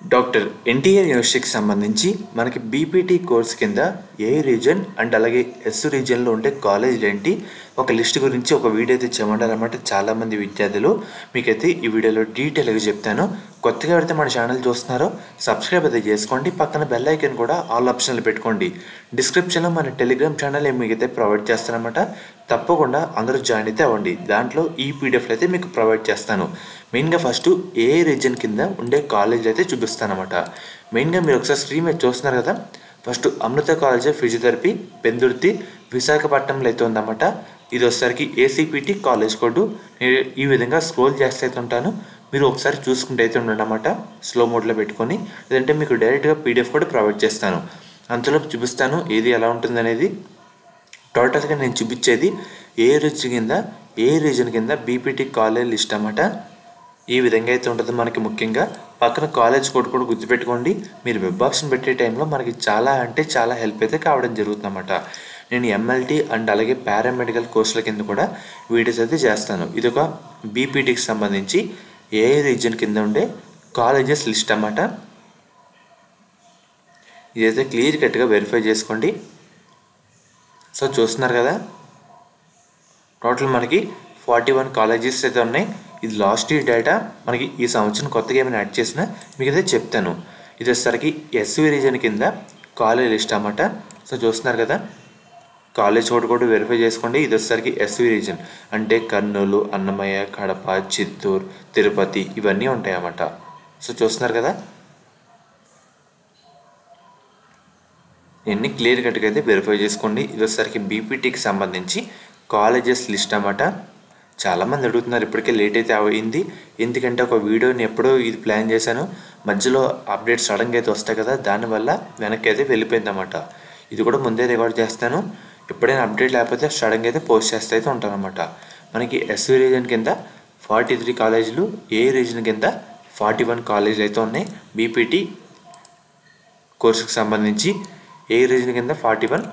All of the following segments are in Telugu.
డాక్టర్ ఎన్టీఆర్ యూనివర్సిటీకి సంబంధించి మనకి బీపీటీ కోర్స్ కింద ఏ రీజన్ అండ్ అలాగే ఎస్ రీజన్లో ఉండే కాలేజీలు ఏంటి ఒక లిస్ట్ గురించి ఒక వీడియో అయితే చేయమంటారన్నమాట. చాలామంది విద్యార్థులు మీకైతే ఈ వీడియోలో డీటెయిల్గా చెప్తాను. కొత్తగా ఎవరైతే మన ఛానల్ చూస్తున్నారో సబ్స్క్రైబ్ అయితే చేసుకోండి, పక్కన బెల్ ఐకాన్ కూడా ఆల్ ఆప్షన్లు పెట్టుకోండి. డిస్క్రిప్షన్లో మన టెలిగ్రామ్ ఛానల్ మీకైతే ప్రొవైడ్ చేస్తానన్నమాట. తప్పకుండా అందరూ జాయిన్ అయితే అవ్వండి. దాంట్లో ఈ పీడిఎఫ్లు అయితే మీకు ప్రొవైడ్ చేస్తాను. మెయిన్గా ఫస్ట్ ఏ రీజన్ కింద ఉండే కాలేజీలు అయితే చూపిస్తానమాట. మెయిన్గా మీరు ఒకసారి స్క్రీన్ మీద చూస్తున్నారు కదా, first Amrita college of physiotherapy Pendurthi విశాఖపట్నంలో అయితే ఉందన్నమాట. ఇది వచ్చేసరికి ఏసీపీటీ కాలేజ్ కోడ్. నేను ఈ విధంగా స్క్రోల్ చేస్తే అయితే ఉంటాను, మీరు ఒకసారి చూసుకుంటే అయితే ఉండండి అన్నమాట. స్లో మోడ్లో పెట్టుకొని, లేదంటే మీకు డైరెక్ట్గా పీడిఎఫ్ కూడా ప్రొవైడ్ చేస్తాను. అంతలో చూపిస్తాను ఏది ఎలా ఉంటుంది అనేది. టోటల్గా నేను చూపించేది ఏ రీజన్ కింద బీపీటీ కాలేజ్ లిస్ట్ అన్నమాట. ఈ విధంగా అయితే ఉంటుంది మనకి. ముఖ్యంగా పక్కన కాలేజ్ కోడ్ కూడా గుర్తుపెట్టుకోండి. మీరు వెబ్ ఆప్షన్ పెట్టే టైంలో మనకి చాలా అంటే చాలా హెల్ప్ అయితే కావడం జరుగుతుందన్నమాట. నేను ఎంఎల్టీ అండ్ అలాగే పారామెడికల్ కోర్సుల కింద కూడా వీడియోస్ అయితే చేస్తాను. ఇది ఒక బీపీటీకి సంబంధించి ఏ రీజన్ కింద ఉండే కాలేజెస్ లిస్ట్ అన్నమాట. ఇదైతే క్లియర్ కట్గా వెరిఫై చేసుకోండి. సో చూస్తున్నారు కదా, టోటల్ మనకి 41 కాలేజెస్ అయితే ఉన్నాయి. ఇది లాస్ట్ ఇయర్ డేటా. మనకి ఈ సంవత్సరం కొత్తగా ఏమైనా యాడ్ చేసినా మీకు అయితే చెప్తాను. ఇది వచ్చేసరికి ఎస్వి రీజన్ కింద కాలేజ్ లిస్ట్ అన్నమాట. సో చూస్తున్నారు కదా, కాలేజ్ కోడ్ కూడా వెరిఫై చేసుకోండి. ఇది వచ్చేసరికి ఎస్వి రీజన్ అంటే కర్నూలు, అన్నమయ్య, కడప, చిత్తూరు, తిరుపతి ఇవన్నీ ఉంటాయి అన్నమాట. సో చూస్తున్నారు కదా, ఇవన్నీ క్లియర్ కట్గా అయితే వెరిఫై చేసుకోండి. ఇది వచ్చేసరికి బీపీటీకి సంబంధించి కాలేజెస్ లిస్ట్ అన్నమాట. చాలామంది అడుగుతున్నారు, ఇప్పటికే లేట్ అయితే అయింది. ఎందుకంటే ఒక వీడియోని ఎప్పుడో ఇది ప్లాన్ చేశాను, మధ్యలో అప్డేట్స్ సడన్గా అయితే వస్తాయి కదా, దానివల్ల వెనక్కి అయితే వెళ్ళిపోయింది అన్నమాట. ఇది కూడా ముందే రికార్డ్ చేస్తాను. ఎప్పుడైనా అప్డేట్ లేకపోతే సడన్గా అయితే పోస్ట్ చేస్తే అయితే ఉంటాను అన్నమాట. మనకి ఎస్వి రీజన్ కింద 43 కాలేజీలు, ఏ రీజన్ కింద 41 కాలేజీలు అయితే ఉన్నాయి. బీపీటీ కోర్సుకు సంబంధించి ఏ రీజన్ కింద 41,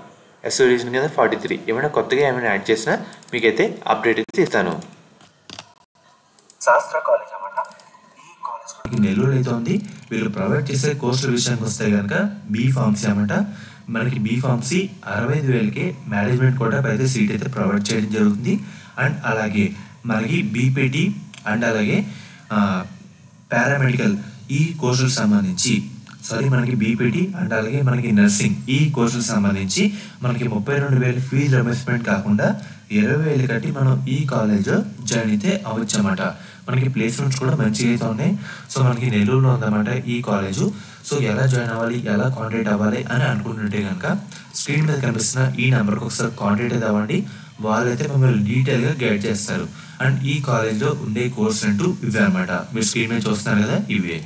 ఎస్వి రీజన్ కింద 43. ఏమైనా కొత్తగా ఏమైనా యాడ్ చేసినా మీకైతే అప్డేట్ అయితే ఇస్తాను. శాస్త్ర కాలేజ్ అన్నమాట. ఈ కాలేజ్ నెల్లూరు అయితే ఉంది. వీళ్ళు ప్రొవైడ్ చేసే కోర్సుల విషయానికి వస్తే కనుక బీ ఫార్మసీ అన్నమాట. మనకి బీ ఫార్మసీ 65,000కే మేనేజ్మెంట్ కోటా అయితే సీట్ అయితే ప్రొవైడ్ చేయడం జరుగుతుంది. అండ్ అలాగే మనకి బీపీటీ అండ్ అలాగే పారామెడికల్ ఈ కోర్సులకు సంబంధించి మనకి బీపీటీ అండ్ అలాగే మనకి నర్సింగ్ ఈ కోర్సులకు సంబంధించి మనకి 32,000 ఫీజు రియంబర్స్మెంట్ కాకుండా 20,000 కట్టి మనం ఈ కాలేజ్లో జాయిన్ అయితే అవ్వచ్చు అన్నమాట. మనకి ప్లేస్మెంట్స్ కూడా మంచిగా అయితే ఉన్నాయి. సో మనకి నెల్లూరులో ఉందన్నమాట ఈ కాలేజు. సో ఎలా జాయిన్ అవ్వాలి, ఎలా కాంటాక్ట్ అవ్వాలి అని అనుకుంటుంటే కనుక స్క్రీన్ మీద కనిపిస్తున్న ఈ నెంబర్కి ఒకసారి కాంటాక్ట్ అయితే అవ్వండి. వాళ్ళైతే మిమ్మల్ని డీటెయిల్గా గైడ్ చేస్తారు. అండ్ ఈ కాలేజ్లో ఉండే కోర్స్ అంటూ ఇవే అన్నమాట. మీరు స్క్రీన్ మీద చూస్తున్నారు కదా, ఇవే.